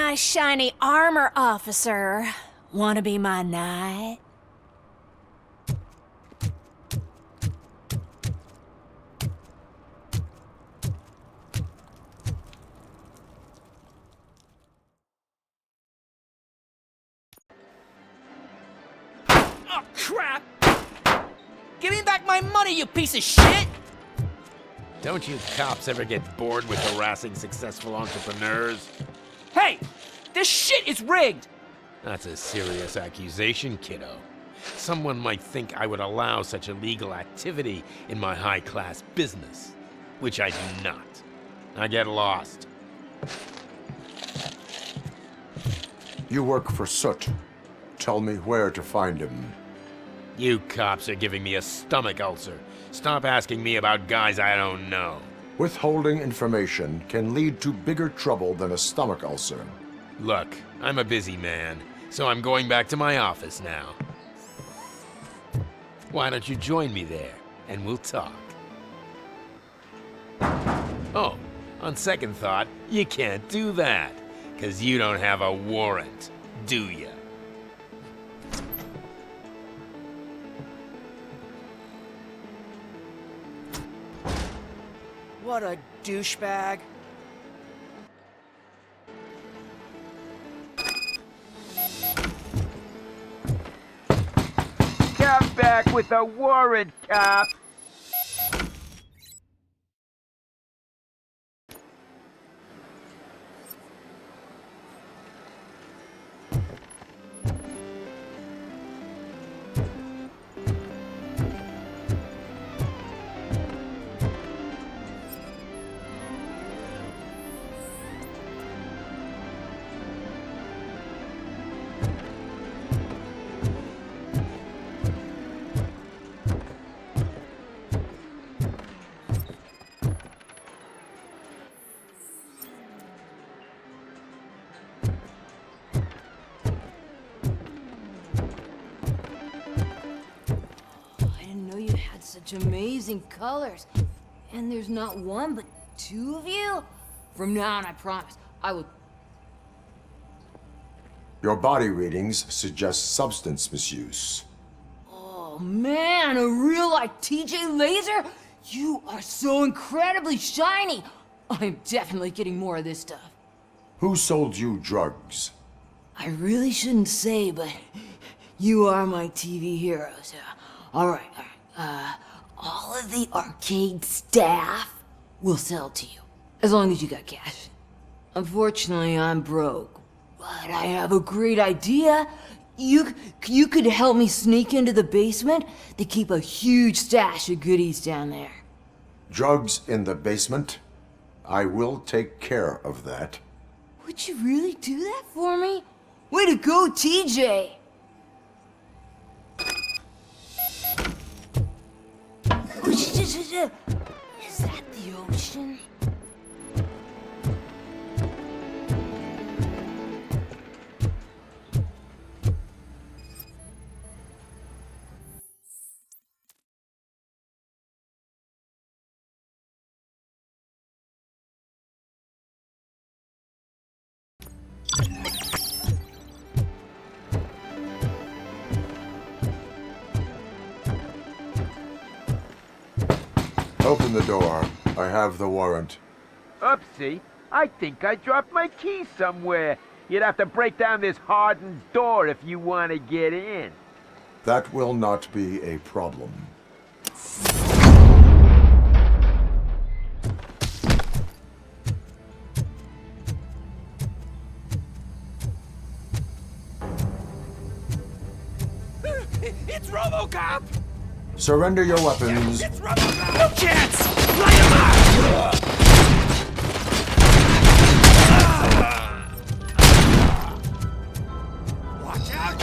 nice shiny armor, officer. Wanna be my knight? Oh, crap! Give me back my money, you piece of shit! Don't you cops ever get bored with harassing successful entrepreneurs? Hey! This shit is rigged! That's a serious accusation, kiddo. Someone might think I would allow such illegal activity in my high-class business, which I do not. I get lost. You work for Soot. Tell me where to find him. You cops are giving me a stomach ulcer. Stop asking me about guys I don't know. Withholding information can lead to bigger trouble than a stomach ulcer. Look, I'm a busy man, so I'm going back to my office now. Why don't you join me there, and we'll talk. Oh, on second thought, you can't do that, 'cause you don't have a warrant, do ya? What a douchebag. Come back with a warrant, cop! Such amazing colors. And there's not one, but two of you? From now on, I promise, I will... Your body readings suggest substance misuse. Oh man, a real like TJ laser? You are so incredibly shiny. I'm definitely getting more of this stuff. Who sold you drugs? I really shouldn't say, but you are my TV heroes. All right. All of the arcade staff will sell to you, as long as you got cash. Unfortunately, I'm broke, but I have a great idea. You could help me sneak into the basement. They keep a huge stash of goodies down there. Drugs in the basement? I will take care of that. Would you really do that for me? Way to go, TJ! Is that the ocean? Open the door. I have the warrant. Oopsie, I think I dropped my key somewhere. You'd have to break down this hardened door if you want to get in. That will not be a problem. It's RoboCop! Surrender your weapons. It's RoboCop! No chance! Light him up! Watch out!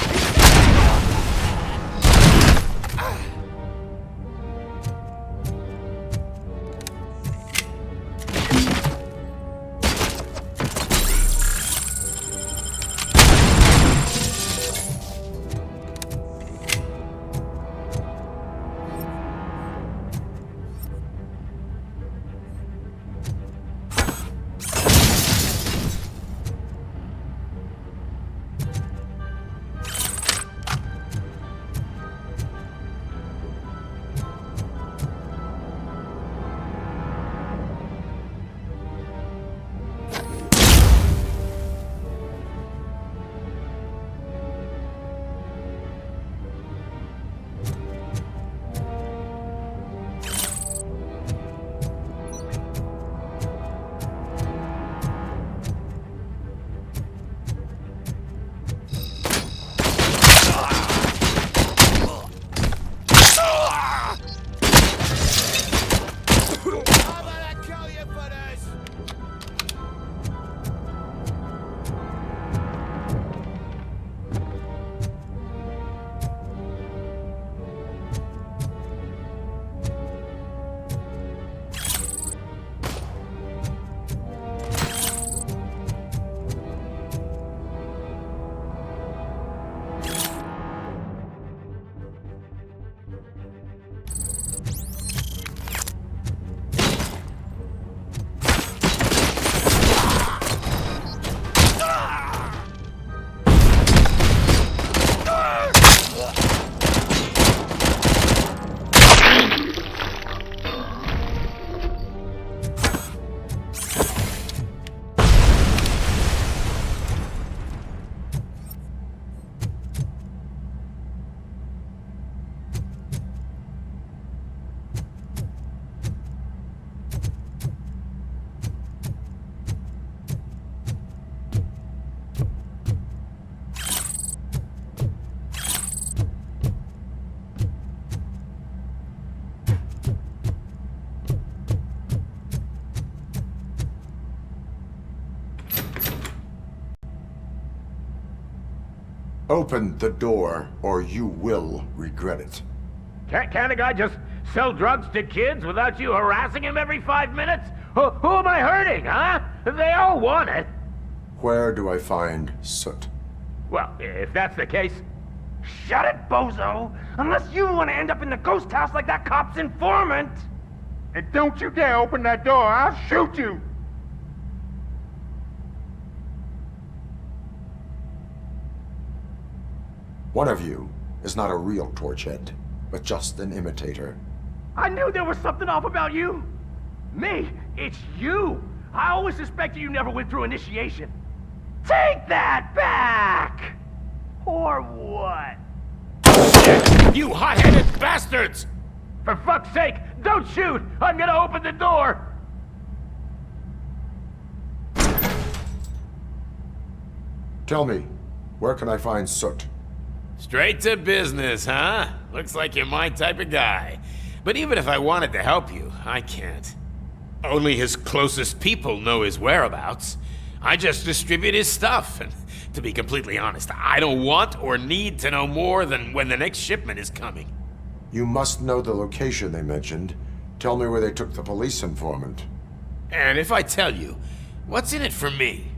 Open the door, or you will regret it. Can't a guy just sell drugs to kids without you harassing him every 5 minutes? Who am I hurting, huh? They all want it. Where do I find Soot? Well, if that's the case... Shut it, bozo! Unless you want to end up in the ghost house like that cop's informant! And don't you dare open that door, I'll shoot you! One of you is not a real Torchhead, but just an imitator. I knew there was something off about you! Me? It's you! I always suspected you never went through initiation. Take that back! Or what? You hot-headed bastards! For fuck's sake, don't shoot! I'm gonna open the door! Tell me, where can I find Soot? Straight to business, huh? Looks like you're my type of guy. But even if I wanted to help you, I can't. Only his closest people know his whereabouts. I just distribute his stuff, and to be completely honest, I don't want or need to know more than when the next shipment is coming. You must know the location they mentioned. Tell me where they took the police informant. And if I tell you, what's in it for me?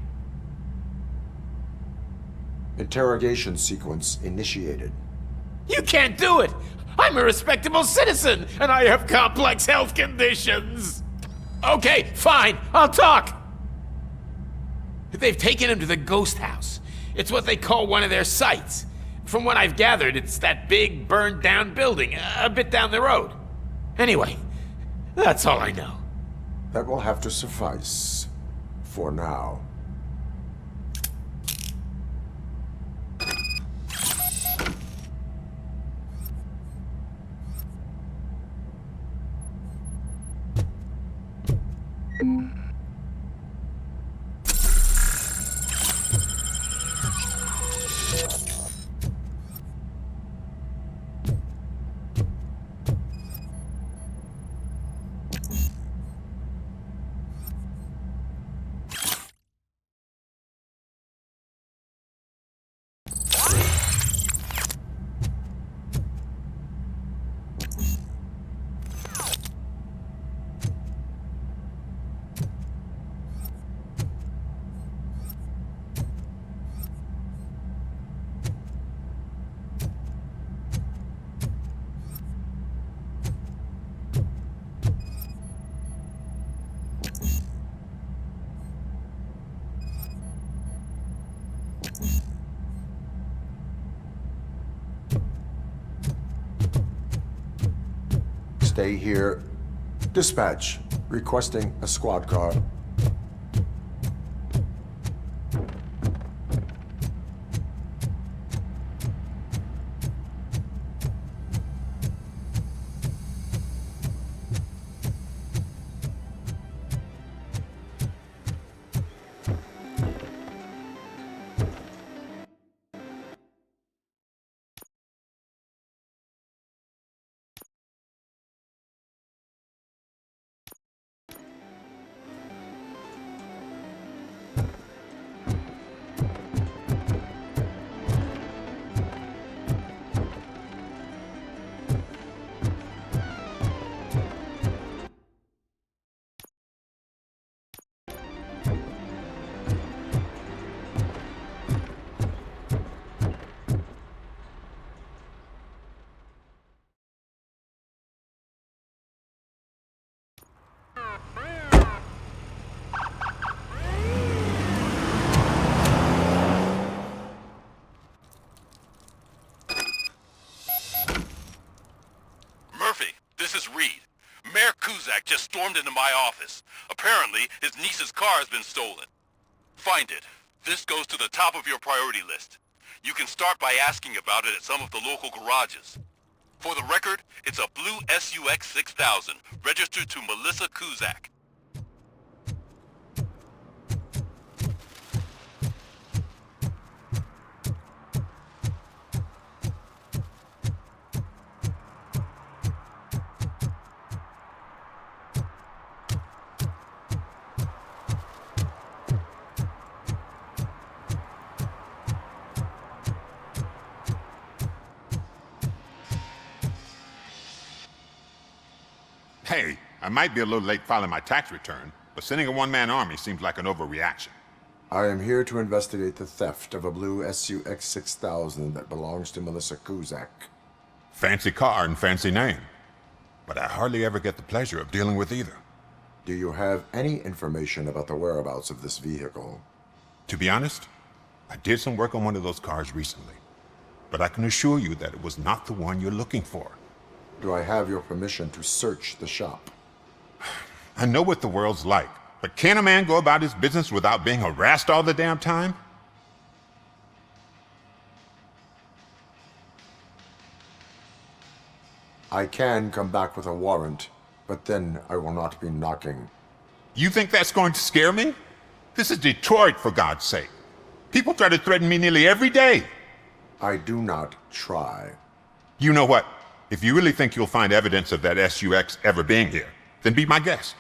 Interrogation sequence initiated. You can't do it! I'm a respectable citizen, and I have complex health conditions! Okay, fine, I'll talk! They've taken him to the ghost house. It's what they call one of their sites. From what I've gathered, it's that big, burned-down building, a bit down the road. Anyway, that's all I know. That will have to suffice. For now. Stay here. Dispatch. Requesting a squad car. Just stormed into my office. Apparently, his niece's car has been stolen. Find it. This goes to the top of your priority list. You can start by asking about it at some of the local garages. For the record, it's a blue SUX 6000, registered to Melissa Kuzak. Hey, I might be a little late filing my tax return, but sending a one-man army seems like an overreaction. I am here to investigate the theft of a blue SUX6000 that belongs to Melissa Kuzak. Fancy car and fancy name. But I hardly ever get the pleasure of dealing with either. Do you have any information about the whereabouts of this vehicle? To be honest, I did some work on one of those cars recently. But I can assure you that it was not the one you're looking for. Do I have your permission to search the shop? I know what the world's like, but can a man go about his business without being harassed all the damn time? I can come back with a warrant, but then I will not be knocking. You think that's going to scare me? This is Detroit, for God's sake. People try to threaten me nearly every day. I do not try. You know what? If you really think you'll find evidence of that SUX ever being here, then be my guest.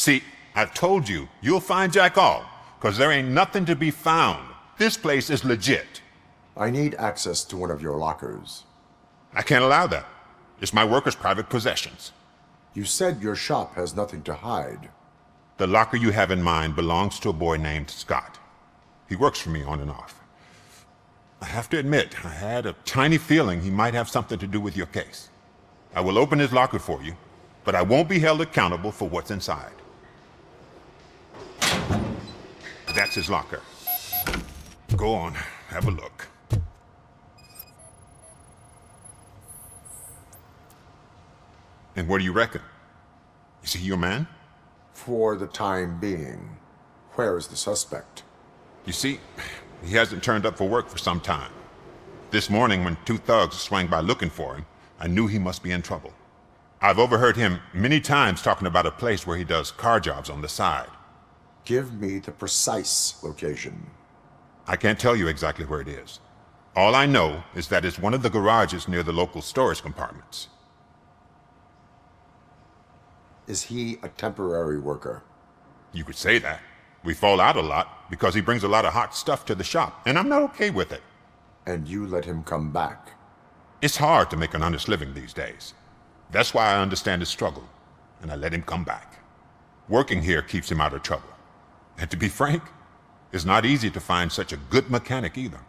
See, I've told you, you'll find Jack all, because there ain't nothing to be found. This place is legit. I need access to one of your lockers. I can't allow that. It's my workers' private possessions. You said your shop has nothing to hide. The locker you have in mind belongs to a boy named Scott. He works for me on and off. I have to admit, I had a tiny feeling he might have something to do with your case. I will open his locker for you, but I won't be held accountable for what's inside. That's his locker. Go on, have a look. And what do you reckon? Is he your man? For the time being. Where is the suspect? You see, he hasn't turned up for work for some time. This morning, when two thugs swang by looking for him, I knew he must be in trouble. I've overheard him many times talking about a place where he does car jobs on the side. Give me the precise location. I can't tell you exactly where it is. All I know is that it's one of the garages near the local storage compartments. Is he a temporary worker? You could say that. We fall out a lot because he brings a lot of hot stuff to the shop, and I'm not okay with it. And you let him come back. It's hard to make an honest living these days. That's why I understand his struggle, and I let him come back. Working here keeps him out of trouble. And to be frank, it's not easy to find such a good mechanic either.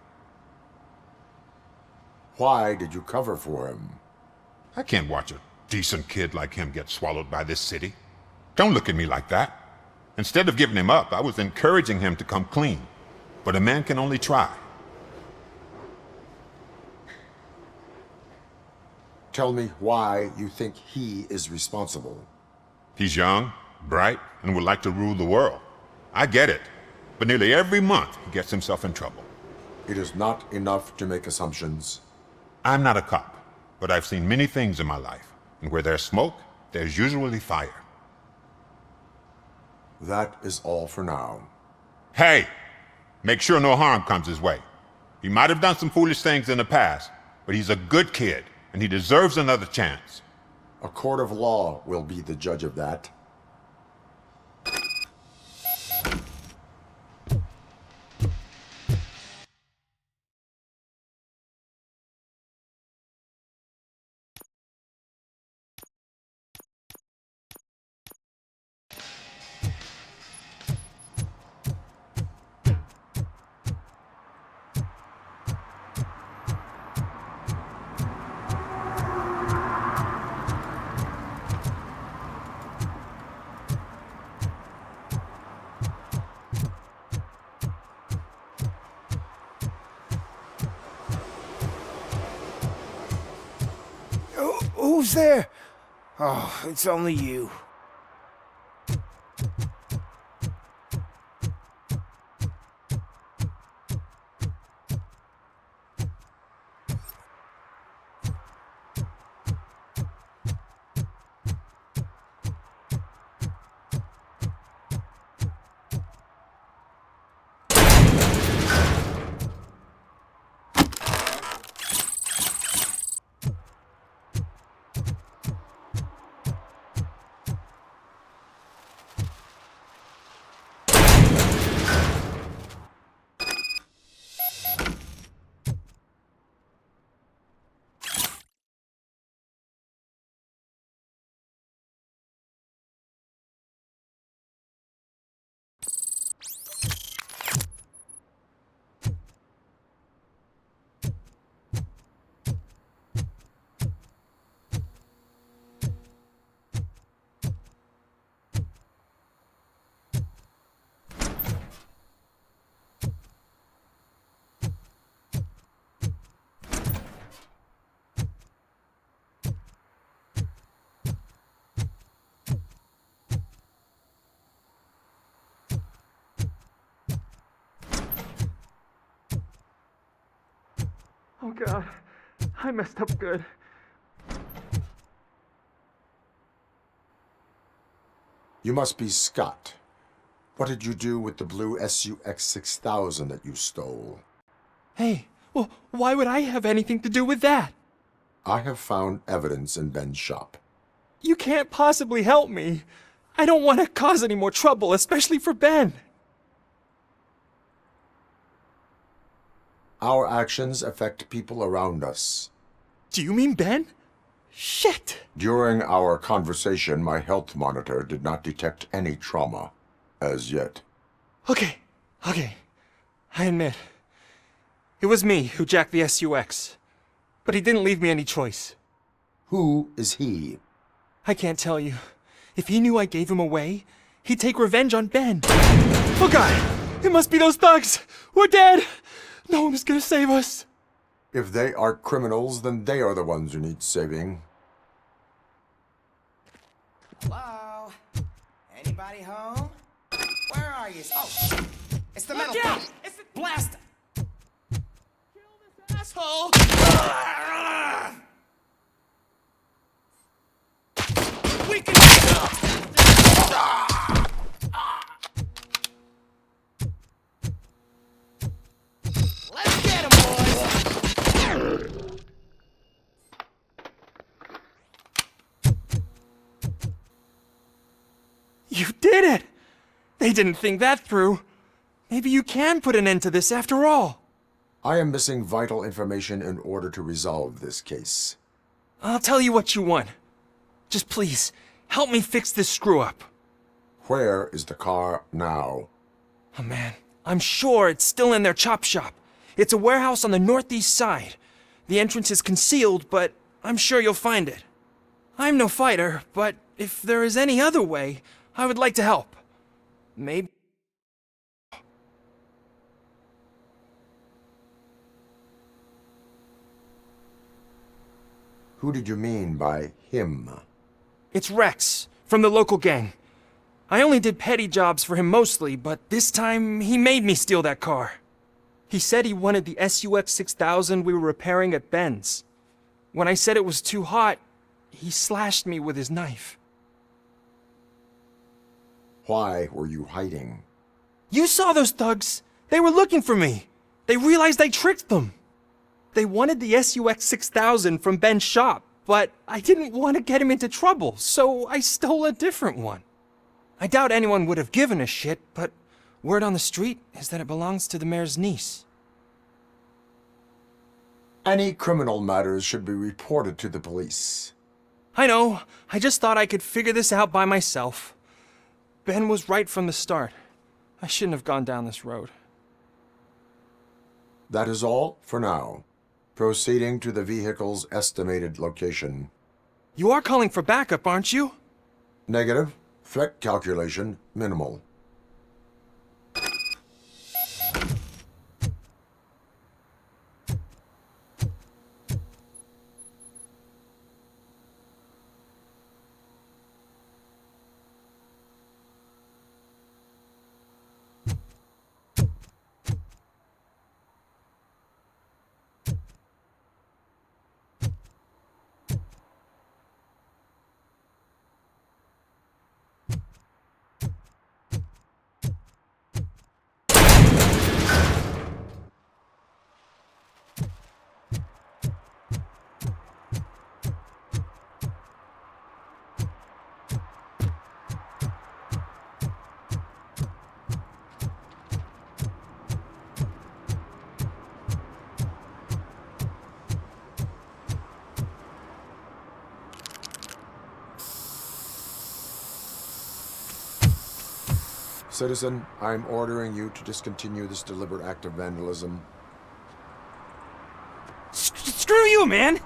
Why did you cover for him? I can't watch a decent kid like him get swallowed by this city. Don't look at me like that. Instead of giving him up, I was encouraging him to come clean. But a man can only try. Tell me why you think he is responsible. He's young, bright, and would like to rule the world. I get it. But nearly every month, he gets himself in trouble. It is not enough to make assumptions. I'm not a cop, but I've seen many things in my life. And where there's smoke, there's usually fire. That is all for now. Hey! Make sure no harm comes his way. He might have done some foolish things in the past, but he's a good kid, and he deserves another chance. A court of law will be the judge of that. Who's there? Oh, it's only you. Oh God, I messed up good. You must be Scott. What did you do with the blue SUX6000 that you stole? Hey, well, why would I have anything to do with that? I have found evidence in Ben's shop. You can't possibly help me. I don't want to cause any more trouble, especially for Ben. Our actions affect people around us. Do you mean Ben? Shit! During our conversation, my health monitor did not detect any trauma, as yet. Okay. I admit. It was me who jacked the SUX. But he didn't leave me any choice. Who is he? I can't tell you. If he knew I gave him away, he'd take revenge on Ben. Oh God! It must be those thugs! We're dead! No one is gonna save us. If they are criminals, then they are the ones who need saving. Hello? Anybody home? Where are you? Oh, shit. It's the metal thing. It's the blast. Kill this asshole! We can. Let's get him, boys. You did it! They didn't think that through. Maybe you can put an end to this after all. I am missing vital information in order to resolve this case. I'll tell you what you want. Just please, help me fix this screw-up. Where is the car now? Oh man, I'm sure it's still in their chop shop. It's a warehouse on the northeast side. The entrance is concealed, but I'm sure you'll find it. I'm no fighter, but if there is any other way, I would like to help. Maybe... Who did you mean by him? It's Rex, from the local gang. I only did petty jobs for him mostly, but this time he made me steal that car. He said he wanted the SUX6000 we were repairing at Ben's. When I said it was too hot, he slashed me with his knife. Why were you hiding? You saw those thugs! They were looking for me! They realized I tricked them! They wanted the SUX6000 from Ben's shop, but I didn't want to get him into trouble, so I stole a different one. I doubt anyone would have given a shit, but word on the street is that it belongs to the mayor's niece. Any criminal matters should be reported to the police. I know. I just thought I could figure this out by myself. Ben was right from the start. I shouldn't have gone down this road. That is all for now. Proceeding to the vehicle's estimated location. You are calling for backup, aren't you? Negative. Threat calculation minimal. Citizen, I'm ordering you to discontinue this deliberate act of vandalism. Screw you, man!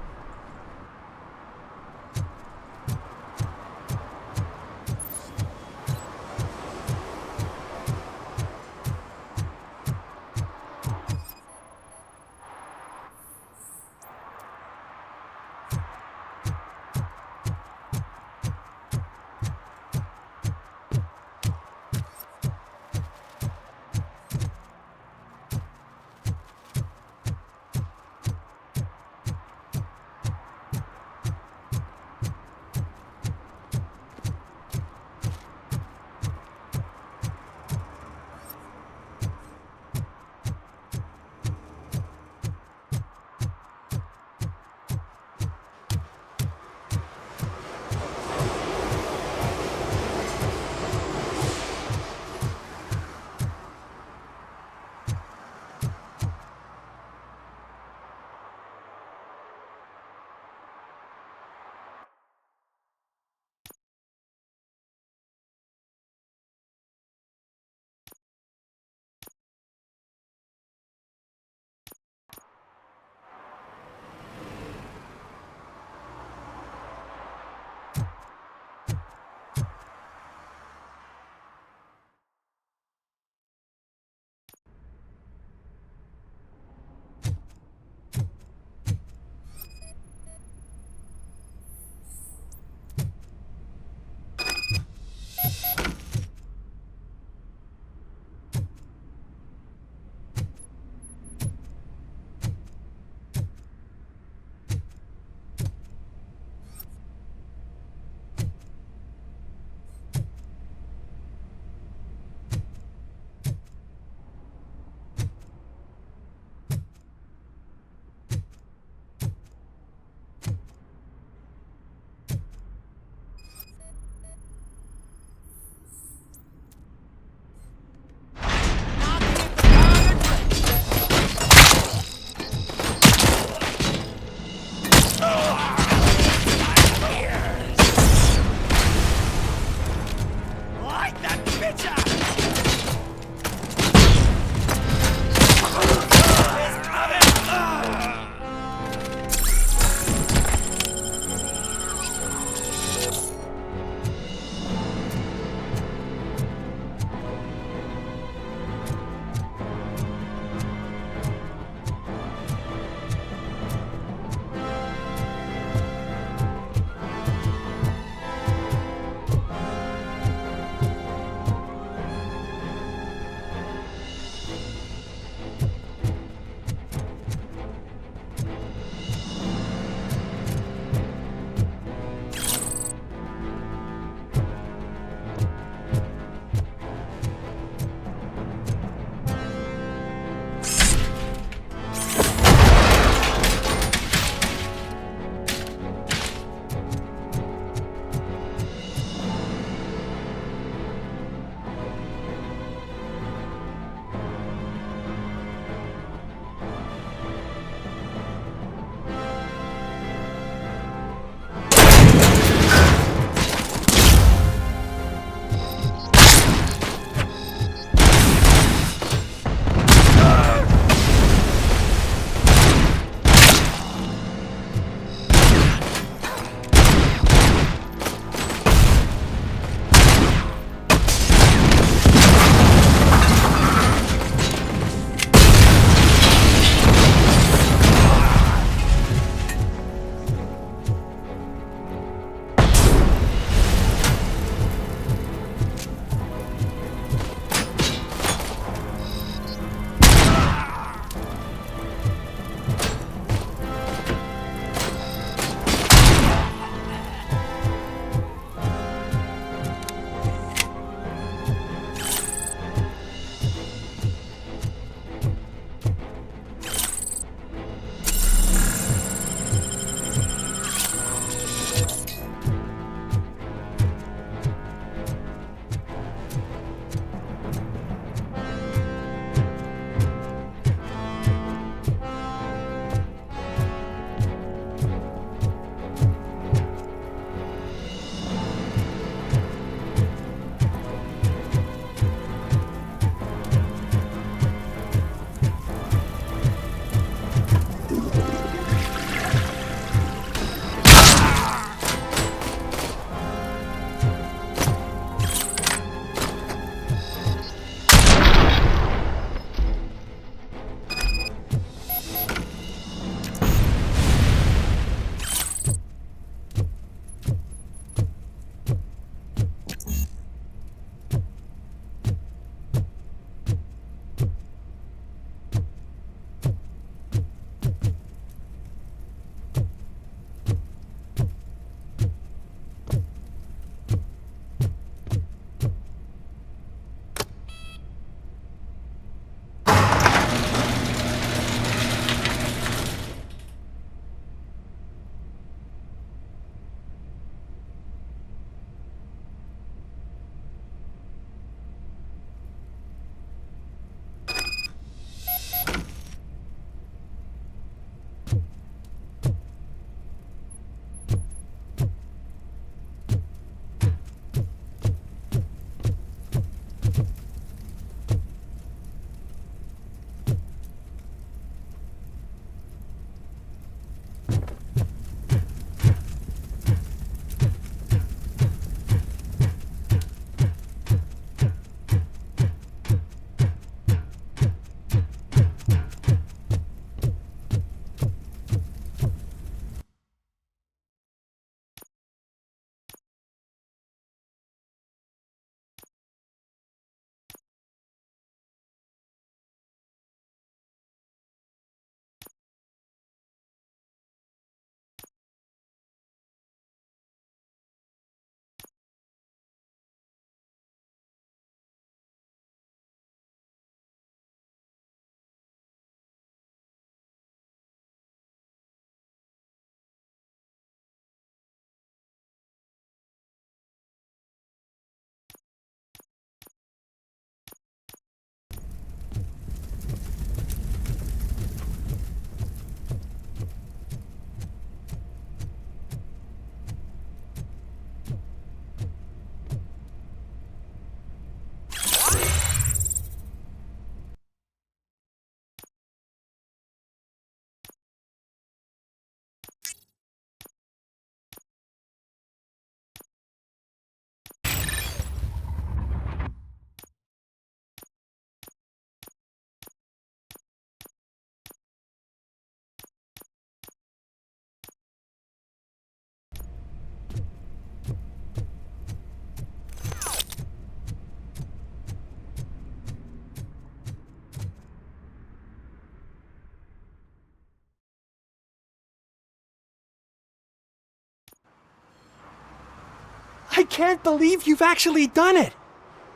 I can't believe you've actually done it!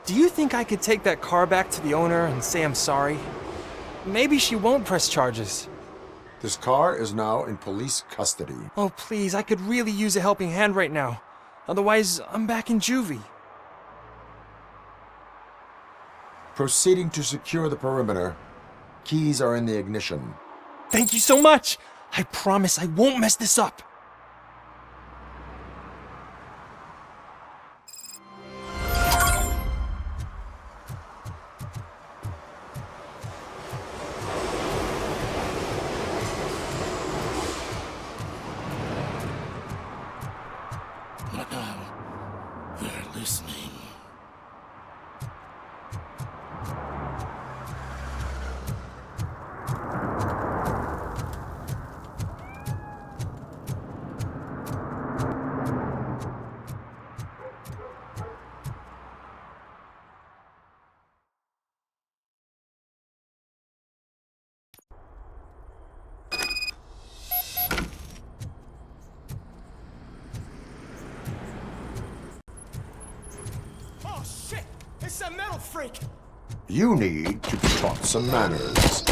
Do you think I could take that car back to the owner and say I'm sorry? Maybe she won't press charges. This car is now in police custody. Oh, please, I could really use a helping hand right now. Otherwise, I'm back in juvie. Proceeding to secure the perimeter. Keys are in the ignition. Thank you so much! I promise I won't mess this up. They're listening. Oh shit! It's a metal freak! You need to be taught some manners.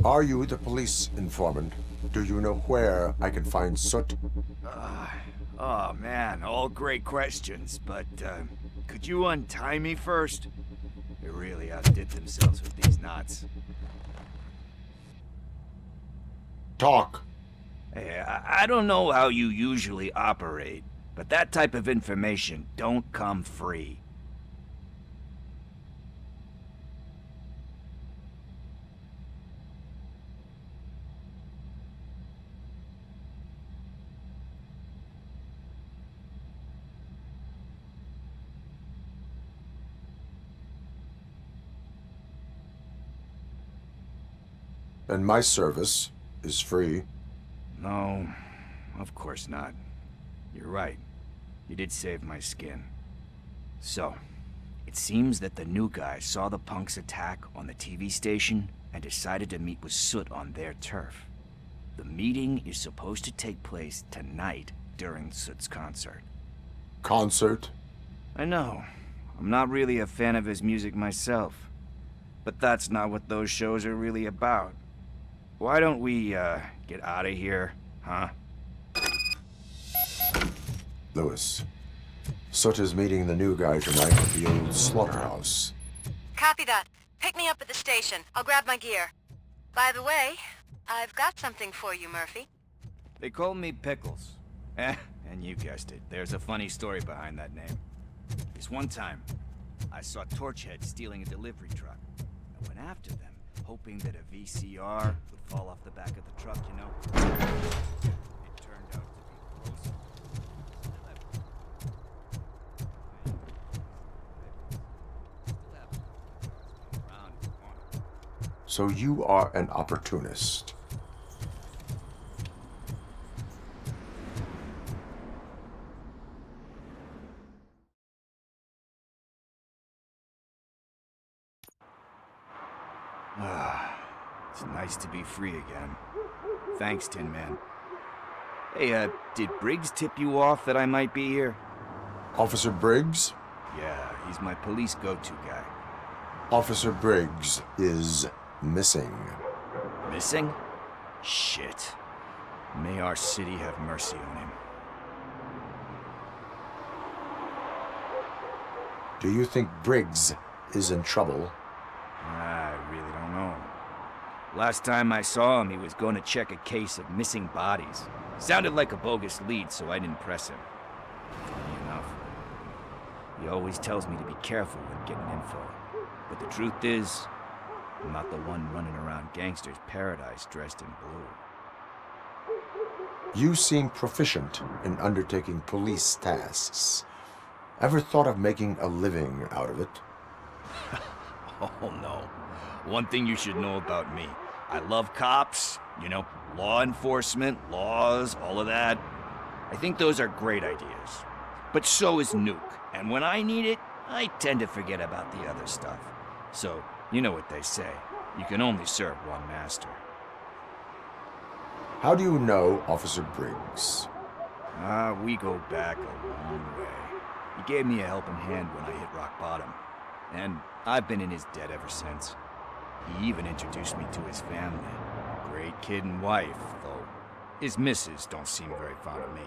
Are you the police informant? Do you know where I can find Soot? Oh man, all great questions, but could you untie me first? They really outdid themselves with these knots. Talk. Hey, I don't know how you usually operate, but that type of information don't come free. And my service is free. No, of course not. You're right. You did save my skin. So, it seems that the new guy saw the punk's attack on the TV station and decided to meet with Soot on their turf. The meeting is supposed to take place tonight during Soot's concert. Concert? I know. I'm not really a fan of his music myself. But that's not what those shows are really about. Why don't we, get out of here, huh? Lewis. Soot is meeting the new guy tonight at the old slaughterhouse. Copy that. Pick me up at the station. I'll grab my gear. By the way, I've got something for you, Murphy. They call me Pickles. And you guessed it, there's a funny story behind that name. This one time, I saw Torchhead stealing a delivery truck. I went after them, hoping that a VCR would fall off the back of the truck, you know? It turned out to be closer. So you are an opportunist. It's nice to be free again. Thanks, Tin Man. Hey, did Briggs tip you off that I might be here? Officer Briggs? Yeah, he's my police go-to guy. Officer Briggs is missing. Missing? Shit. May our city have mercy on him. Do you think Briggs is in trouble? I really don't know. Last time I saw him, he was going to check a case of missing bodies. Sounded like a bogus lead, so I didn't press him. Funny enough. He always tells me to be careful when getting info. But the truth is, I'm not the one running around gangsters' paradise dressed in blue. You seem proficient in undertaking police tasks. Ever thought of making a living out of it? Oh no. One thing you should know about me. I love cops, you know, law enforcement, laws, all of that. I think those are great ideas. But so is Nuke. And when I need it, I tend to forget about the other stuff. So, you know what they say. You can only serve one master. How do you know Officer Briggs? We go back a long way. He gave me a helping hand when I hit rock bottom. And I've been in his debt ever since. He even introduced me to his family. Great kid and wife, though his missus don't seem very fond of me.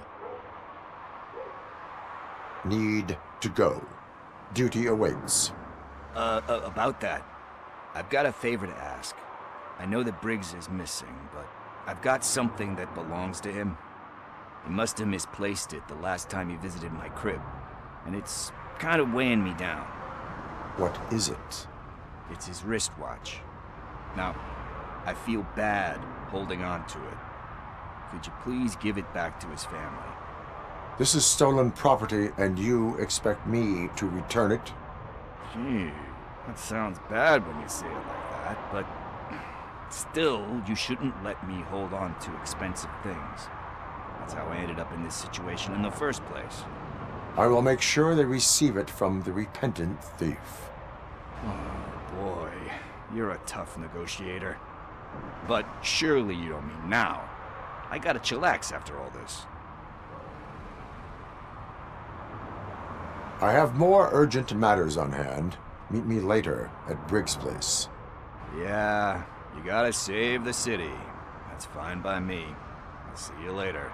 Need to go. Duty awaits. About that, I've got a favor to ask. I know that Briggs is missing, but I've got something that belongs to him. He must have misplaced it the last time he visited my crib, and it's kind of weighing me down. What is it? It's his wristwatch. Now, I feel bad holding on to it. Could you please give it back to his family? This is stolen property, and you expect me to return it? Gee, that sounds bad when you say it like that, but still, you shouldn't let me hold on to expensive things. That's how I ended up in this situation in the first place. I will make sure they receive it from the repentant thief. Oh boy, you're a tough negotiator. But surely you don't mean now. I gotta chillax after all this. I have more urgent matters on hand. Meet me later at Briggs' place. Yeah, You gotta save the city. That's fine by me. I'll see you later.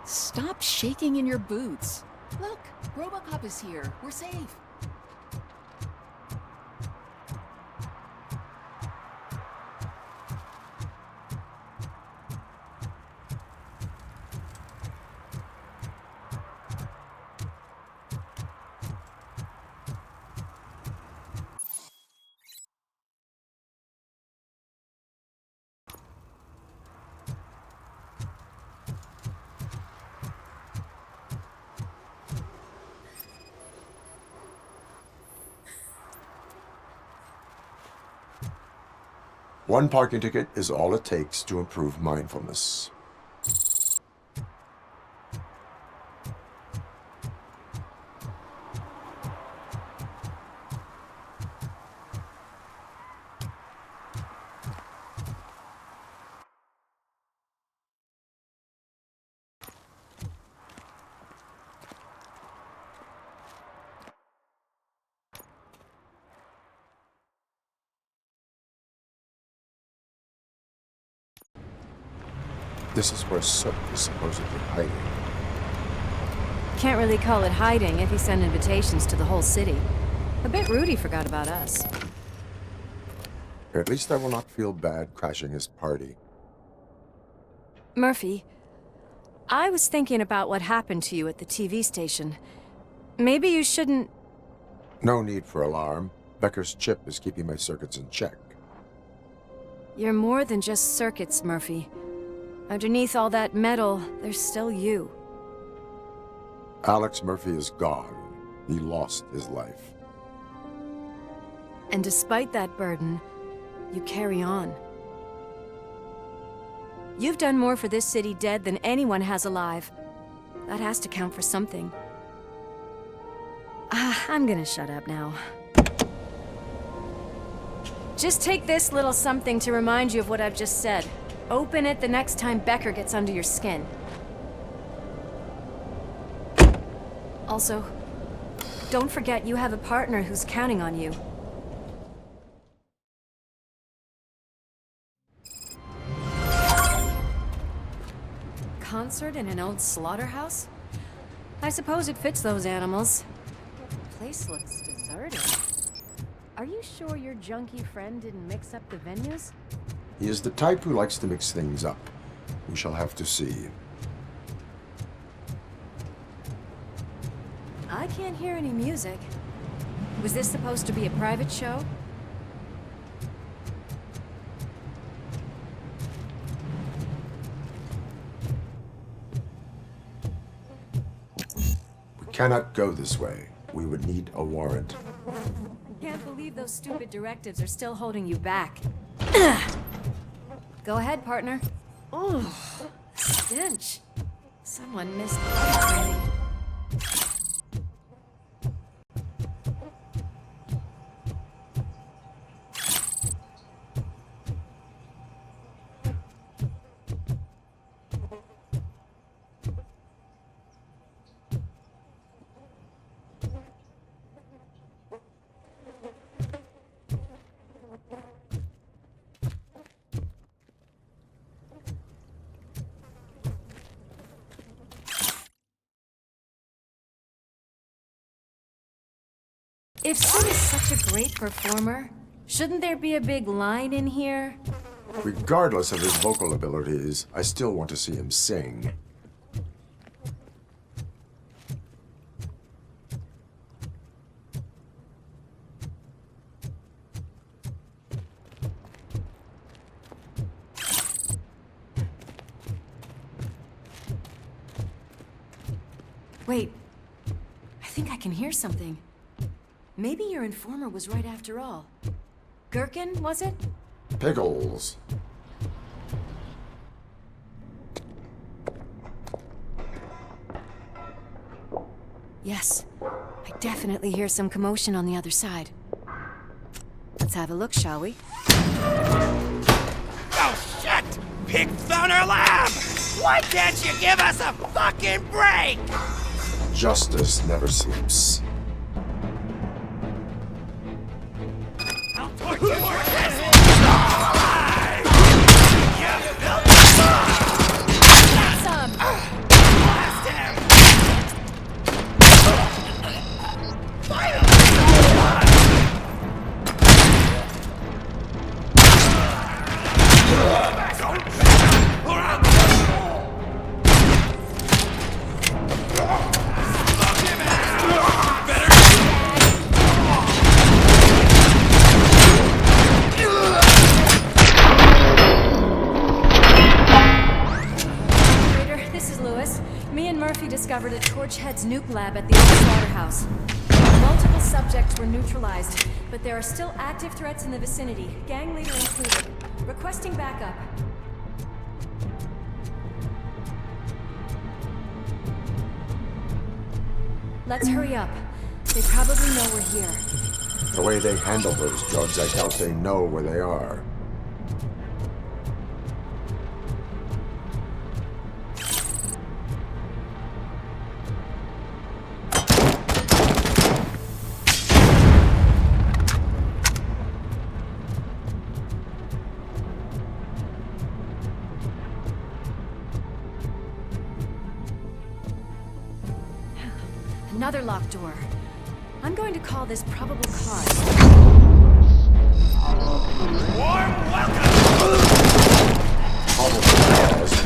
Stop shaking in your boots. Look, RoboCop is here. We're safe. One parking ticket is all it takes to improve mindfulness. This is where Sook is supposedly hiding. Can't really call it hiding if he sent invitations to the whole city. A bit rude he forgot about us. At least I will not feel bad crashing his party. Murphy, I was thinking about what happened to you at the TV station. Maybe you shouldn't... No need for alarm. Becker's chip is keeping my circuits in check. You're more than just circuits, Murphy. Underneath all that metal, there's still you. Alex Murphy is gone. He lost his life. And despite that burden, you carry on. You've done more for this city dead than anyone has alive. That has to count for something. I'm gonna shut up now. Just take this little something to remind you of what I've just said. Open it the next time Becker gets under your skin. Also, don't forget you have a partner who's counting on you. Concert in an old slaughterhouse? I suppose it fits those animals. The place looks deserted. Are you sure your junkie friend didn't mix up the venues? He is the type who likes to mix things up. We shall have to see. I can't hear any music. Was this supposed to be a private show? We cannot go this way. We would need a warrant. Can't believe those stupid directives are still holding you back. Go ahead, partner. Oh, stench. Someone missed the training. If Sid is such a great performer, shouldn't there be a big line in here? Regardless of his vocal abilities, I still want to see him sing. Wait. I think I can hear something. Maybe your informer was right after all. Gherkin, was it? Pickles. Yes. I definitely hear some commotion on the other side. Let's have a look, shall we? Oh, shit! Pig Thunder Lab! Why can't you give us a fucking break? Justice never sleeps. I'll torture your head! Got some! Blast him! Discovered a Torchhead's nuke lab at the old slaughterhouse. Multiple subjects were neutralized, but there are still active threats in the vicinity, gang leader included. Requesting backup. Let's hurry up. They probably know we're here. The way they handle those drugs, I doubt they know where they are. Another locked door. I'm going to call this probable cause. Warm welcome! Probable cause.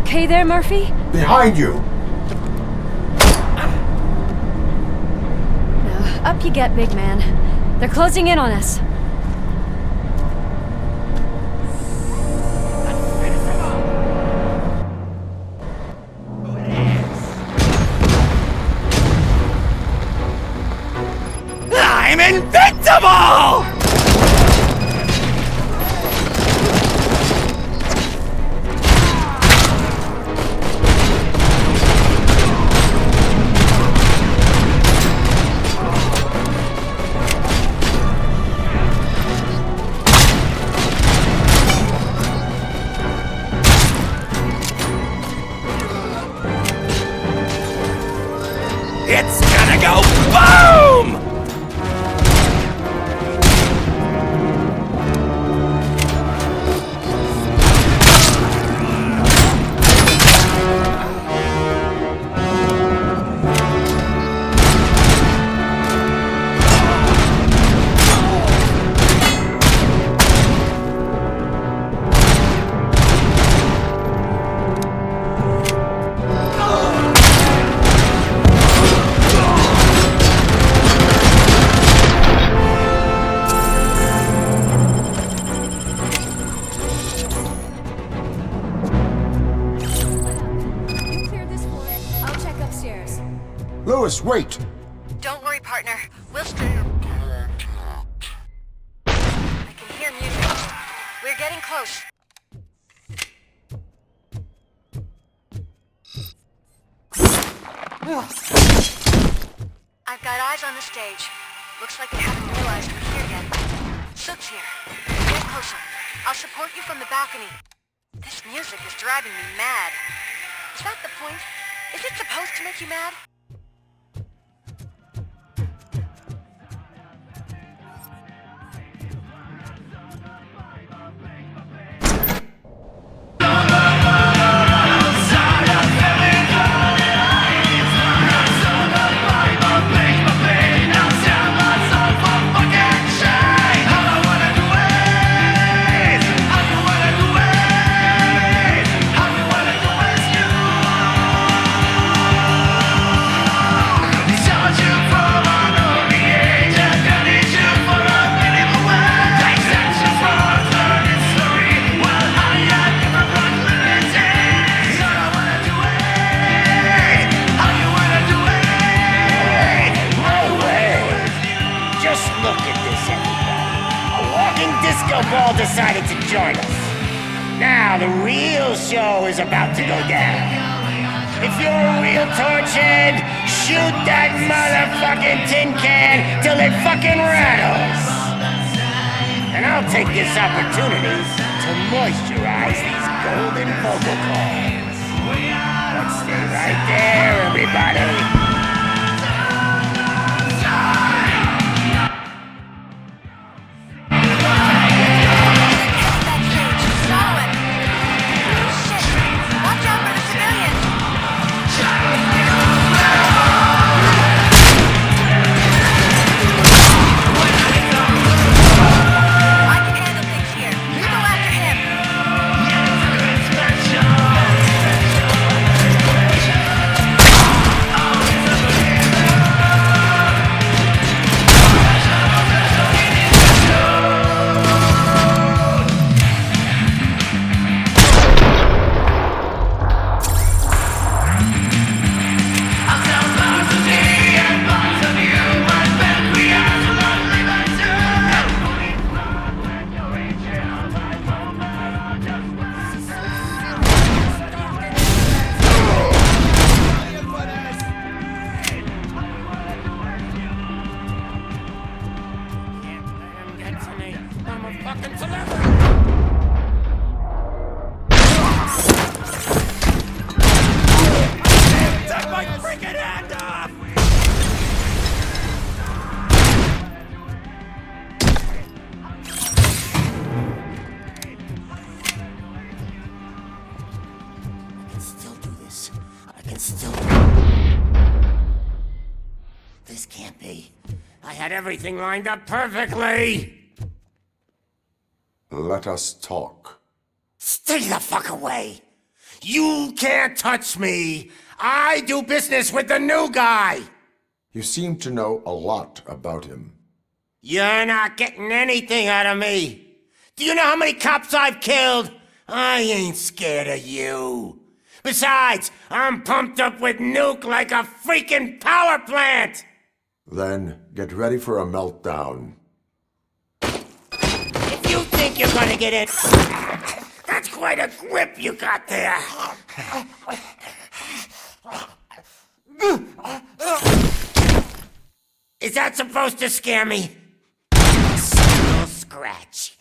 Okay there, Murphy? Behind you! Now, up you get, big man. They're closing in on us. It's gonna go boom! Lewis, wait! Don't worry, partner. We'll stay. I can hear music. We're getting close. I've got eyes on the stage. Looks like they haven't realized we're here yet. Sook's here. Get closer. I'll support you from the balcony. This music is driving me mad. Is that the point? Is it supposed to make you mad? Decided to join us. Now the real show is about to go down. If you're a real torchhead, shoot that motherfucking tin can till it fucking rattles. And I'll take this opportunity to moisturize these golden vocal cords. Let's stay right there, everybody. This can't be. I had everything lined up perfectly! Let us talk. Stay the fuck away! You can't touch me! I do business with the new guy! You seem to know a lot about him. You're not getting anything out of me! Do you know how many cops I've killed? I ain't scared of you. Besides, I'm pumped up with nuke like a freaking power plant! Then get ready for a meltdown. If you think you're gonna get in... That's quite a grip you got there. Is that supposed to scare me? A single scratch.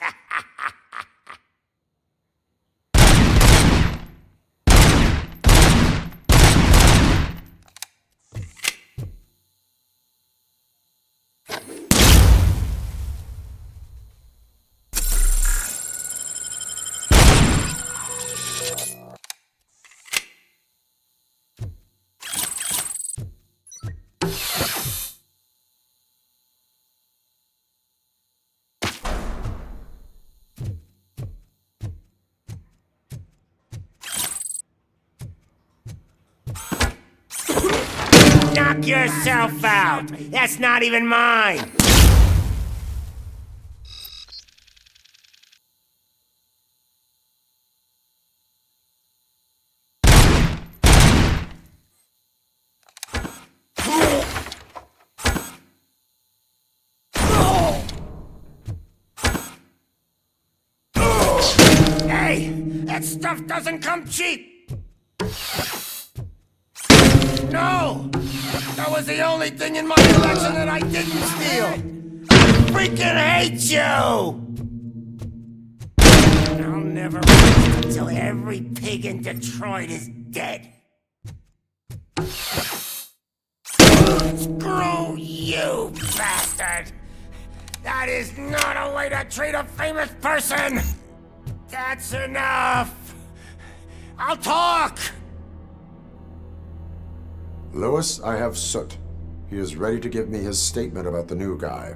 Knock yourself out! That's not even mine! Hey! That stuff doesn't come cheap! No! That was the only thing in my collection that I didn't steal! I freaking hate you! I'll never rest until every pig in Detroit is dead. Screw you, bastard! That is not a way to treat a famous person! That's enough! I'll talk! Lewis, I have Soot. He is ready to give me his statement about the new guy.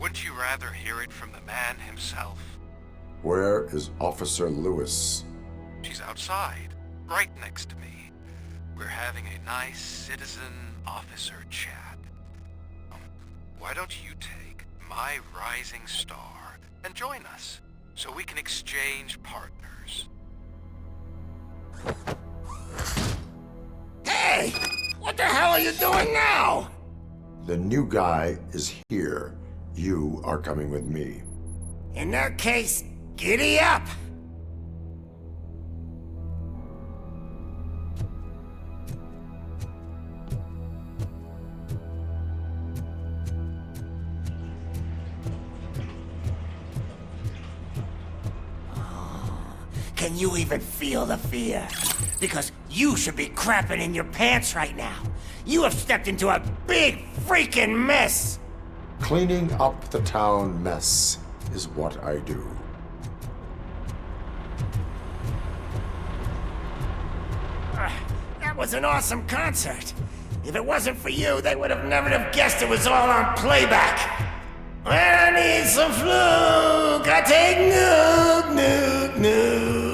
Wouldn't you rather hear it from the man himself? Where is Officer Lewis? She's outside, right next to me. We're having a nice citizen-officer chat. Why don't you take my rising star and join us, so we can exchange partners? Hey! What the hell are you doing now? The new guy is here. You are coming with me. In that case, giddy up! Can you even feel the fear? Because you should be crapping in your pants right now. You have stepped into a big freaking mess! Cleaning up the town mess is what I do. That was an awesome concert. If it wasn't for you, they would have never have guessed it was all on playback. When I need some fluke, I take nuke, nuke, nuke.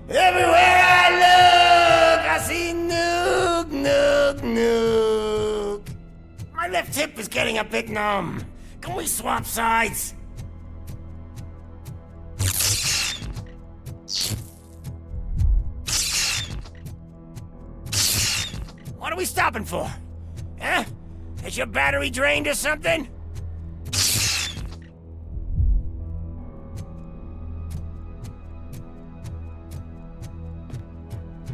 Everywhere I look, I see nuke, nuke, nuke. My left hip is getting a bit numb. Can we swap sides? What are we stopping for? Huh? Is your battery drained or something?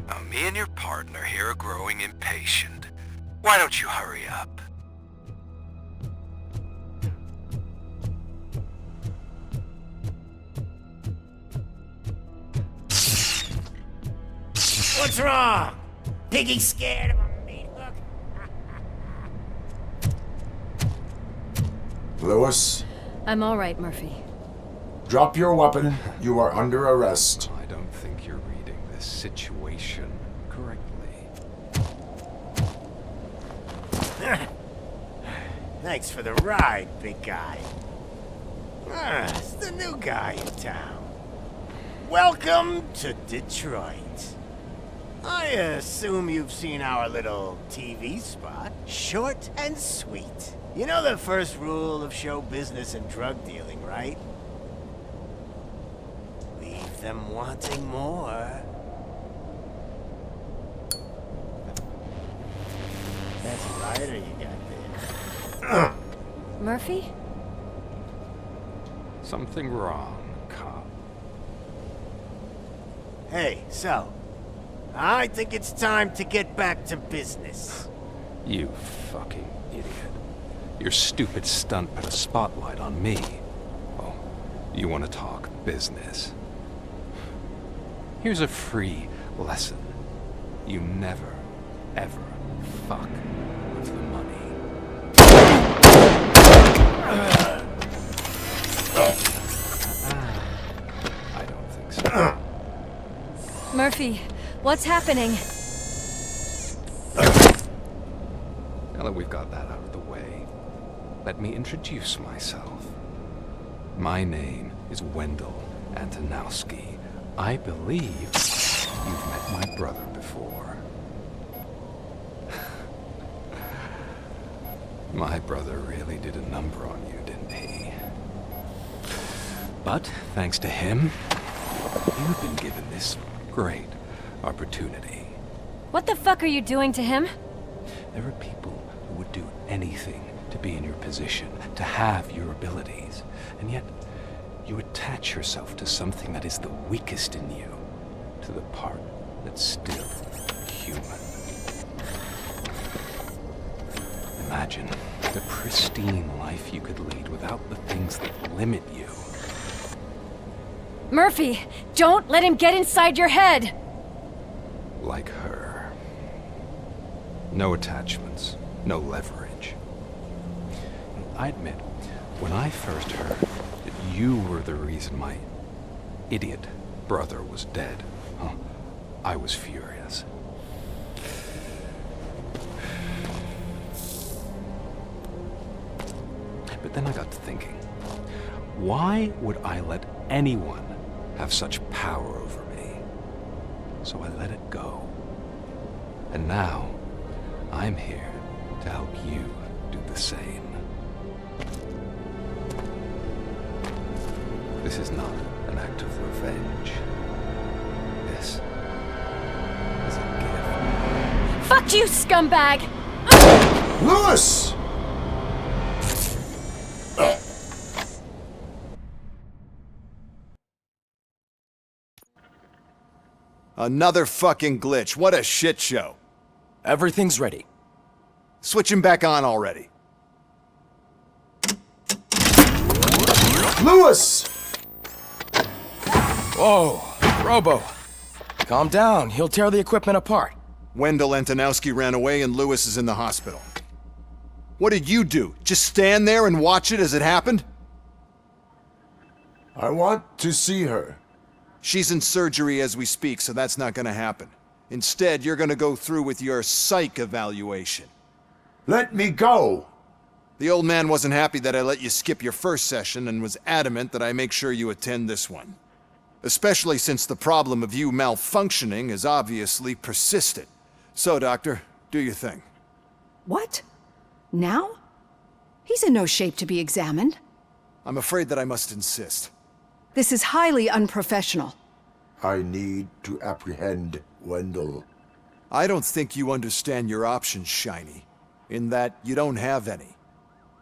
Now, me and your partner here are growing impatient. Why don't you hurry up? What's wrong? Piggy scared of a meat hook? Lewis, I'm all right, Murphy. drop your weapon. You are under arrest. I don't think you're reading this situation correctly. Thanks for the ride, big guy. It's the new guy in town. Welcome to Detroit. I assume you've seen our little TV spot. Short and sweet. You know the first rule of show business and drug dealing, right? Leave them wanting more. That's a lighter you got there. Murphy? Something wrong, cop. Hey, so, I think it's time to get back to business. You fucking idiot. Your stupid stunt put a spotlight on me. Oh, you want to talk business? Here's a free lesson. You never, ever fuck with the money. I don't think so. Murphy, what's happening? Now that we've got that out of the way, let me introduce myself. My name is Wendell Antonowski. I believe you've met my brother before. My brother really did a number on you, didn't he? But, thanks to him, you've been given this great opportunity. What the fuck are you doing to him? There are people who would do anything to be in your position, to have your abilities, and yet you attach yourself to something that is the weakest in you, to the part that's still human. Imagine the pristine life you could lead without the things that limit you. Murphy, don't let him get inside your head! Like her. No attachments, no leverage. I admit, when I first heard that you were the reason my idiot brother was dead, I was furious. But then I got to thinking, why would I let anyone have such power over me? So I let it go. And now, I'm here to help you do the same. This is not an act of revenge. This is a gift. Fuck you, scumbag! Lewis! Another fucking glitch. What a shit show. Everything's ready. Switch him back on already. Lewis! Whoa, Robo. Calm down. He'll tear the equipment apart. Wendell Antonowski ran away and Lewis is in the hospital. What did you do? Just stand there and watch it as it happened? I want to see her. She's in surgery as we speak, so that's not gonna happen. Instead, you're gonna go through with your psych evaluation. Let me go! The old man wasn't happy that I let you skip your first session and was adamant that I make sure you attend this one. Especially since the problem of you malfunctioning is obviously persistent. So, Doctor, do your thing. What? Now? He's in no shape to be examined. I'm afraid that I must insist. This is highly unprofessional. I need to apprehend Wendell. I don't think you understand your options, Shiny, in that you don't have any.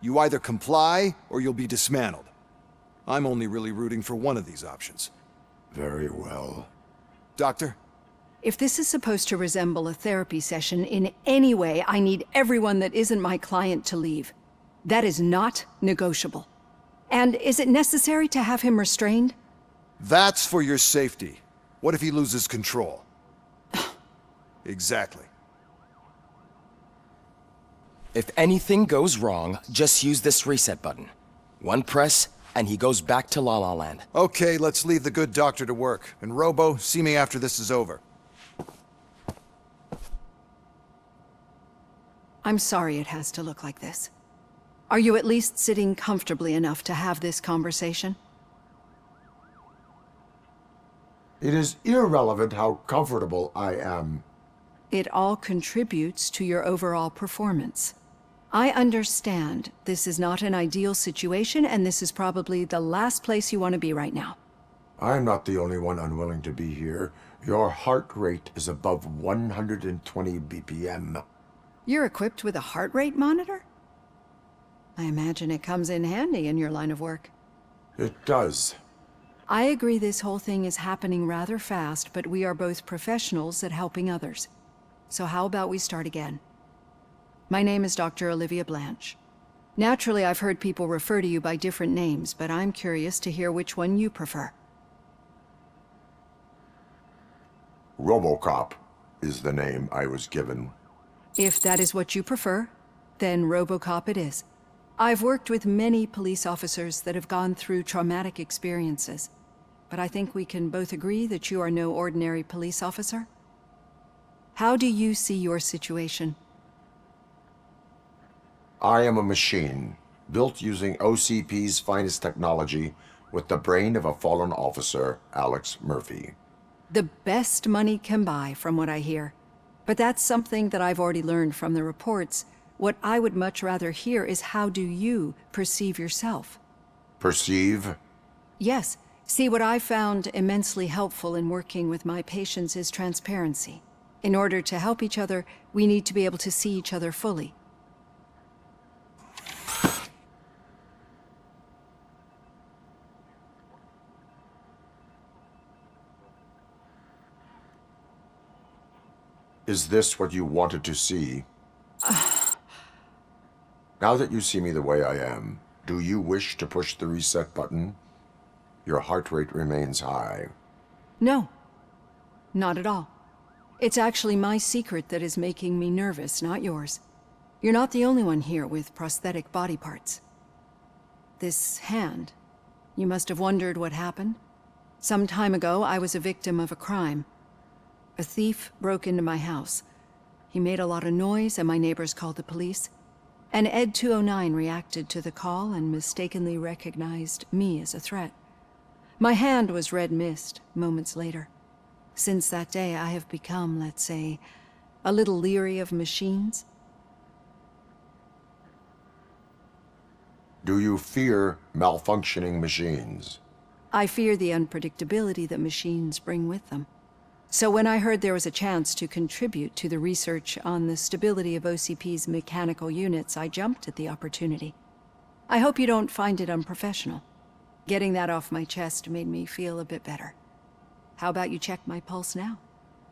You either comply or you'll be dismantled. I'm only really rooting for one of these options. Very well. Doctor? If this is supposed to resemble a therapy session in any way, I need everyone that isn't my client to leave. That is not negotiable. And is it necessary to have him restrained? That's for your safety. What if he loses control? Exactly. If anything goes wrong, just use this reset button. One press, and he goes back to La La Land. Okay, let's leave the good doctor to work. And Robo, see me after this is over. I'm sorry it has to look like this. Are you at least sitting comfortably enough to have this conversation? It is irrelevant how comfortable I am. It all contributes to your overall performance. I understand this is not an ideal situation, and this is probably the last place you want to be right now. I'm not the only one unwilling to be here. Your heart rate is above 120 BPM. You're equipped with a heart rate monitor? I imagine it comes in handy in your line of work. It does. I agree this whole thing is happening rather fast, but we are both professionals at helping others. So how about we start again? My name is Dr. Olivia Blanche. Naturally, I've heard people refer to you by different names, but I'm curious to hear which one you prefer. RoboCop is the name I was given. If that is what you prefer, then RoboCop it is. I've worked with many police officers that have gone through traumatic experiences, but I think we can both agree that you are no ordinary police officer. How do you see your situation? I am a machine, built using OCP's finest technology with the brain of a fallen officer, Alex Murphy. The best money can buy, from what I hear. But that's something that I've already learned from the reports. What I would much rather hear is how do you perceive yourself? Perceive? Yes. See, what I found immensely helpful in working with my patients is transparency. In order to help each other, we need to be able to see each other fully. Is this what you wanted to see? Now that you see me the way I am, do you wish to push the reset button? Your heart rate remains high. No. Not at all. It's actually my secret that is making me nervous, not yours. You're not the only one here with prosthetic body parts. This hand, you must have wondered what happened. Some time ago, I was a victim of a crime. A thief broke into my house. He made a lot of noise and my neighbors called the police. And Ed 209 reacted to the call and mistakenly recognized me as a threat. My hand was red mist moments later. Since that day, I have become, let's say, a little leery of machines. Do you fear malfunctioning machines? I fear the unpredictability that machines bring with them. So when I heard there was a chance to contribute to the research on the stability of OCP's mechanical units, I jumped at the opportunity. I hope you don't find it unprofessional. Getting that off my chest made me feel a bit better. How about you check my pulse now?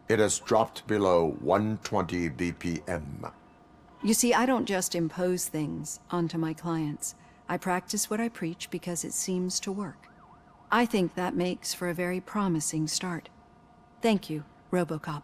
It has dropped below 120 BPM. You see, I don't just impose things onto my clients. I practice what I preach because it seems to work. I think that makes for a very promising start. Thank you, RoboCop.